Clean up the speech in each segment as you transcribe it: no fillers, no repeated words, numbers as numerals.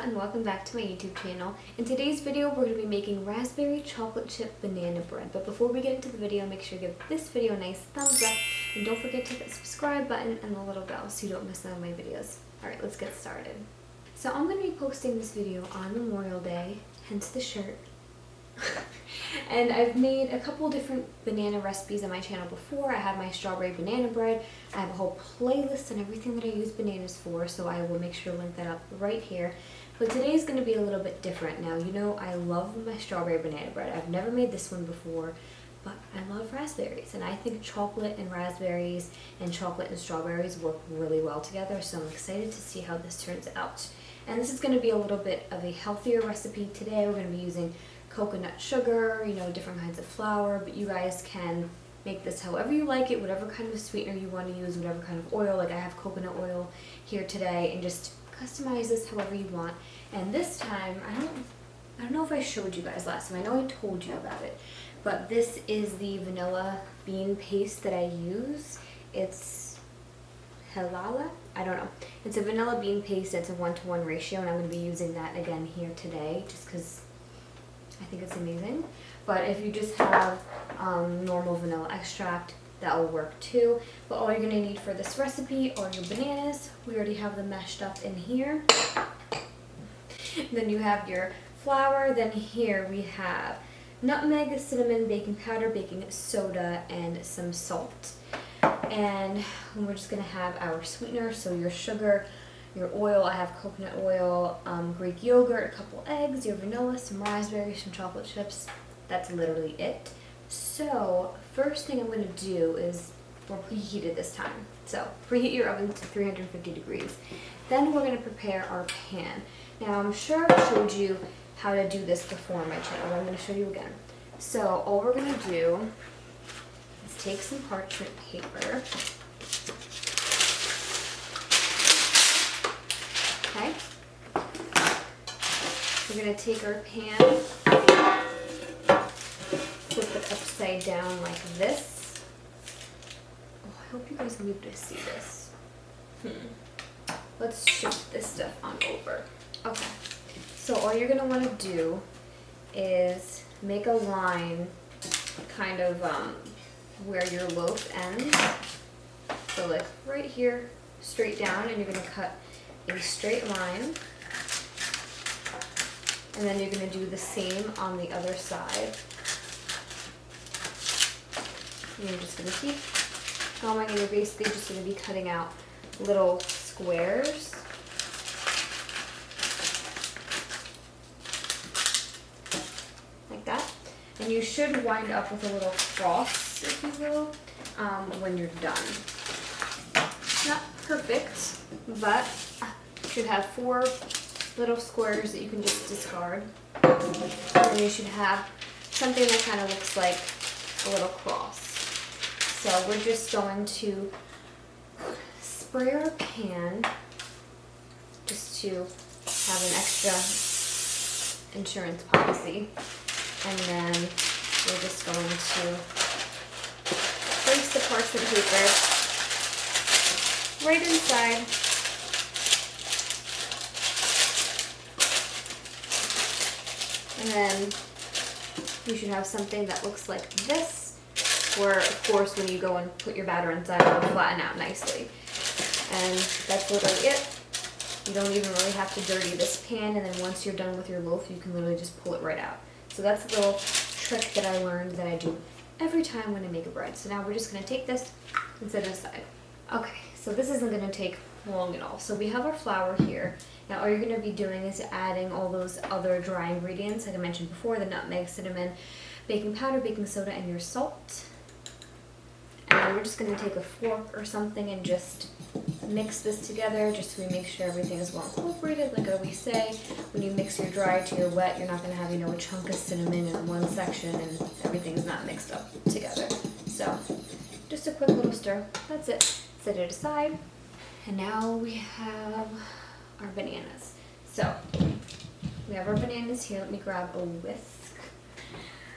and welcome back to my YouTube channel. In today's video, we're going to be making raspberry chocolate chip banana bread. But before we get into the video, make sure you give this video a nice thumbs up and don't forget to hit the subscribe button and the little bell so you don't miss none of my videos. Alright, let's get started. So I'm going to be posting this video on Memorial Day, hence the shirt. And I've made a couple different banana recipes on my channel before. I have my strawberry banana bread. I have a whole playlist on everything that I use bananas for, so I will make sure to link that up right here. But today's going to be a little bit different. Now, you know I love my strawberry banana bread. I've never made this one before, but I love raspberries. And I think chocolate and raspberries and chocolate and strawberries work really well together, so I'm excited to see how this turns out. And this is going to be a little bit of a healthier recipe today. We're going to be using coconut sugar, you know, different kinds of flour, but you guys can make this however you like it, whatever kind of sweetener you want to use, whatever kind of oil. Like I have coconut oil here today, and just customize this however you want. And this time, I don't know if I showed you guys last time. I know I told you about it, but this is the vanilla bean paste that I use. It's halala? I don't know. It's a vanilla bean paste. It's a 1-to-1 ratio, and I'm going to be using that again here today just because I think it's amazing. But if you just have normal vanilla extract, that will work too. But all you're going to need for this recipe are your bananas. We already have them mashed up in here. Then you have your flour. Then here we have nutmeg, cinnamon, baking powder, baking soda, and some salt. And we're just going to have our sweetener, so your sugar, your oil. I have coconut oil, Greek yogurt, a couple eggs, your vanilla, some raspberries, some chocolate chips. That's literally it. So first thing I'm going to do is, we're preheated this time. So preheat your oven to 350 degrees. Then we're going to prepare our pan. Now I'm sure I showed you how to do this before on my channel, but I'm going to show you again. So all we're going to do is take some parchment paper. Okay, we're going to take our pan, flip it upside down like this. Oh, I hope you guys will be able to see this. Let's shift this stuff on over. Okay, so all you're going to want to do is make a line kind of where your loaf ends. So like right here, straight down, and you're going to cut a straight line, and then you're going to do the same on the other side. And you're just going to keep going, and you're basically just going to be cutting out little squares. Like that. And you should wind up with a little cross, if you will, when you're done. Not perfect, but you should have 4 little squares that you can just discard. And then you should have something that kind of looks like a little cross. So we're just going to spray our pan just to have an extra insurance policy. And then we're just going to place the parchment paper right inside. And then you should have something that looks like this, where of course when you go and put your batter inside, it will flatten out nicely. And that's literally it. You don't even really have to dirty this pan, and then once you're done with your loaf, you can literally just pull it right out. So that's a little trick that I learned that I do every time when I make a bread. So now we're just going to take this and set it aside. Okay, so this isn't going to take long at all. So we have our flour here. Now all you're going to be doing is adding all those other dry ingredients, like I mentioned before, the nutmeg, cinnamon, baking powder, baking soda, and your salt. And then we're just going to take a fork or something and just mix this together, just so we make sure everything is well incorporated. Like I always say, when you mix your dry to your wet, you're not going to have, you know, a chunk of cinnamon in one section and everything's not mixed up together. So just a quick little stir. That's it. Set it aside. And now we have our bananas. So we have our bananas here. Let me grab a whisk.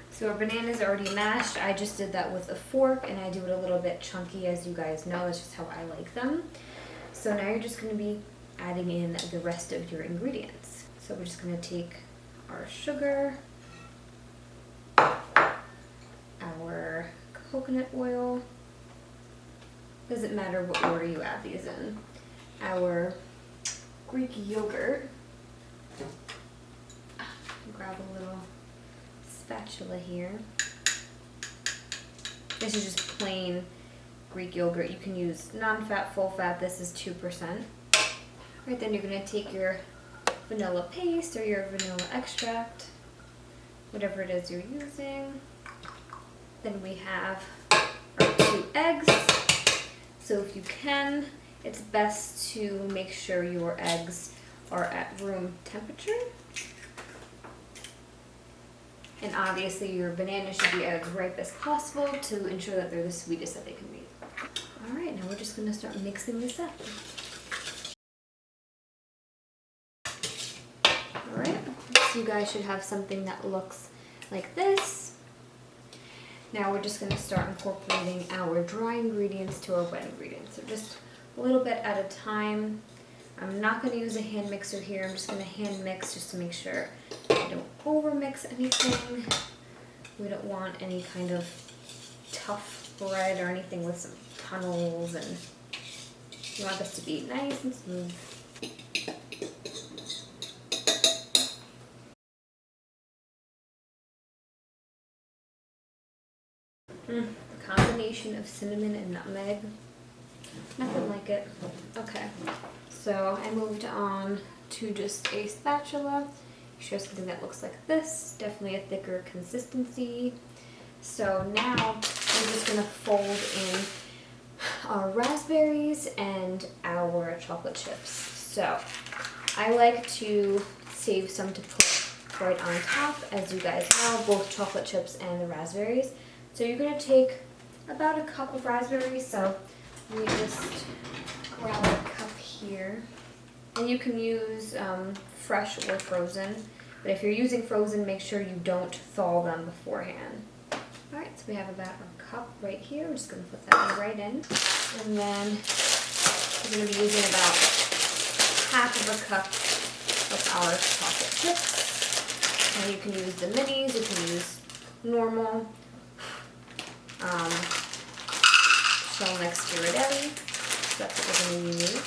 So our bananas are already mashed. I just did that with a fork, and I do it a little bit chunky, as you guys know. It's just how I like them. So now you're just going to be adding in the rest of your ingredients. So we're just gonna take our sugar, our coconut oil, doesn't matter what order you add these in, our Greek yogurt, grab a little spatula here. This is just plain Greek yogurt. You can use non-fat, full fat. This is 2%. Right, then you're gonna take your vanilla paste or your vanilla extract, whatever it is you're using. Then we have our 2 eggs. So if you can, it's best to make sure your eggs are at room temperature. And obviously your banana should be as ripe as possible to ensure that they're the sweetest that they can be. All right, now we're just gonna start mixing this up. All right, so you guys should have something that looks like this. Now we're just gonna start incorporating our dry ingredients to our wet ingredients. So just a little bit at a time. I'm not gonna use a hand mixer here. I'm just gonna hand mix just to make sure I don't over mix anything. We don't want any kind of tough bread or anything with some tunnels, and you want this to be nice and smooth. The combination of cinnamon and nutmeg, nothing like it. Okay, so I moved on to just a spatula. Show something that looks like this, definitely a thicker consistency. So now I'm just gonna fold in our raspberries and our chocolate chips. So I like to save some to put right on top, as you guys know, both chocolate chips and the raspberries. So you're gonna take about a cup of raspberries. So we just grab a cup here. And you can use fresh or frozen, but if you're using frozen, make sure you don't thaw them beforehand. All right, so we have about a cup right here. We're just gonna put that right in. And then we're gonna be using about half of a cup of our chocolate chips. And you can use the minis, you can use normal shell next Ghirardelli. So that's what we're gonna use.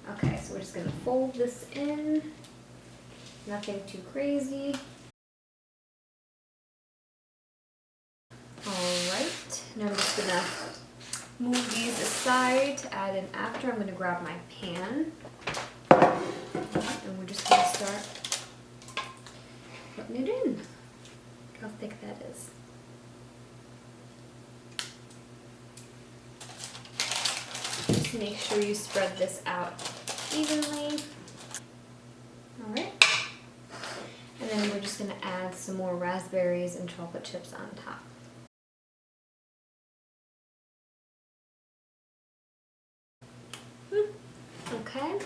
Okay, so we're just gonna fold this in. Nothing too crazy. Alright, now I'm just gonna move these aside to add in after. I'm gonna grab my pan. And we're just gonna start putting it in. Look how thick that is. Just make sure you spread this out evenly. Alright. And then we're just gonna add some more raspberries and chocolate chips on top. Okay,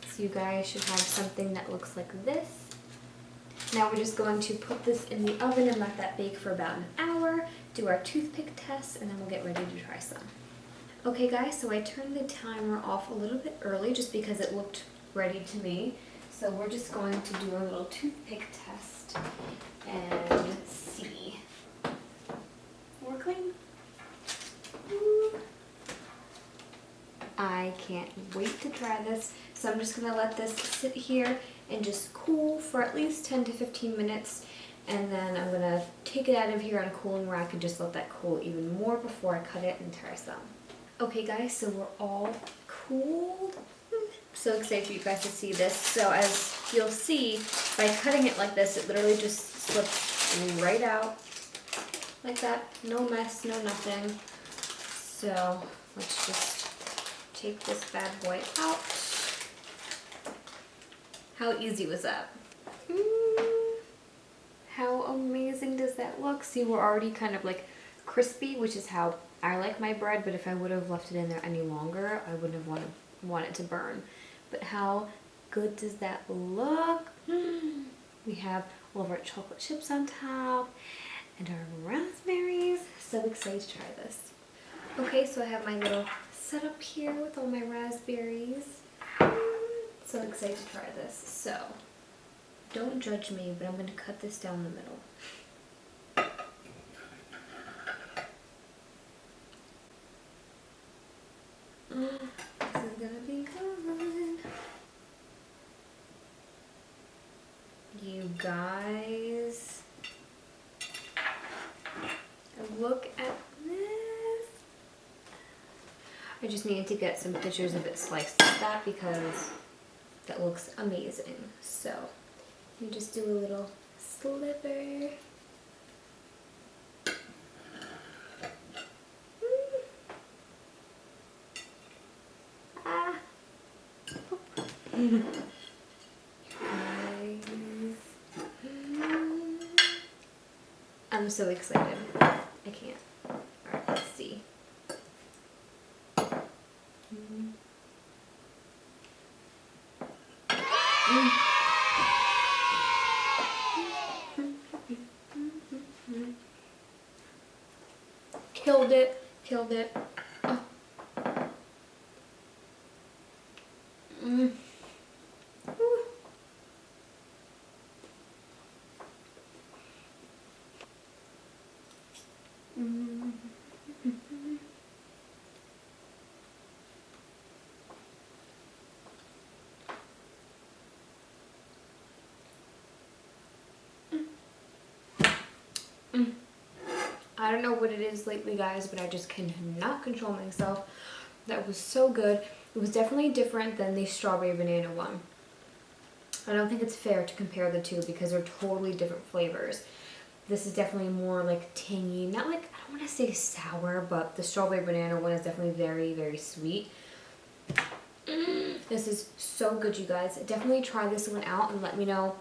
so you guys should have something that looks like this. Now we're just going to put this in the oven and let that bake for about an hour, do our toothpick test, and then we'll get ready to try some. Okay guys, so I turned the timer off a little bit early just because it looked ready to me. So we're just going to do a little toothpick test and see. We're clean. I can't wait to try this. So I'm just gonna let this sit here and just cool for at least 10 to 15 minutes. And then I'm gonna take it out of here on a cooling rack and just let that cool even more before I cut it and try some. Okay guys, so we're all cooled. So excited for you guys to see this. So as you'll see, by cutting it like this, it literally just slips right out like that. No mess, no nothing. So let's just take this bad boy out. How easy was that? How amazing does that look? See, we're already kind of like crispy, which is how I like my bread, but if I would have left it in there any longer, I wouldn't have wanted to burn. But how good does that look? We have all of our chocolate chips on top and our raspberries. So excited to try this. Okay, so I have my little setup here with all my raspberries. So excited to try this. So, don't judge me, but I'm going to cut this down the middle. This is going to be good. You guys, look at this. I just needed to get some pictures of it sliced like that because that looks amazing. So you just do a little sliver. Ah. I'm so excited. I can't. Alright, let's see. Killed it. Killed it. Oh. I don't know what it is lately, guys, but I just cannot control myself. That was so good. It was definitely different than the strawberry banana one. I don't think it's fair to compare the two because they're totally different flavors. This is definitely more like tangy, not like, I don't want to say sour, but the strawberry banana one is definitely very, very sweet. This is so good, you guys. Definitely try this one out and let me know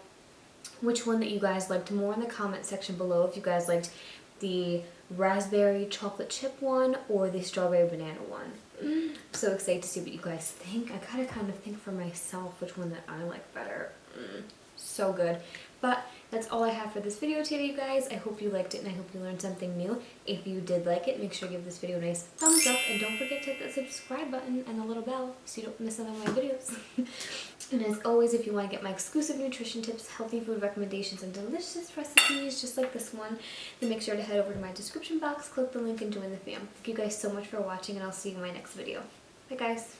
which one that you guys liked more in the comment section below. If you guys liked the raspberry chocolate chip one or the strawberry banana one. I'm so excited to see what you guys think. I gotta kind of think for myself which one that I like better. So good. But that's all I have for this video today, you guys. I hope you liked it and I hope you learned something new. If you did like it, make sure to give this video a nice thumbs up and don't forget to hit that subscribe button and the little bell so you don't miss any of my videos. And as always, if you want to get my exclusive nutrition tips, healthy food recommendations, and delicious recipes just like this one, then make sure to head over to my description box, click the link, and join the fam. Thank you guys so much for watching, and I'll see you in my next video. Bye, guys.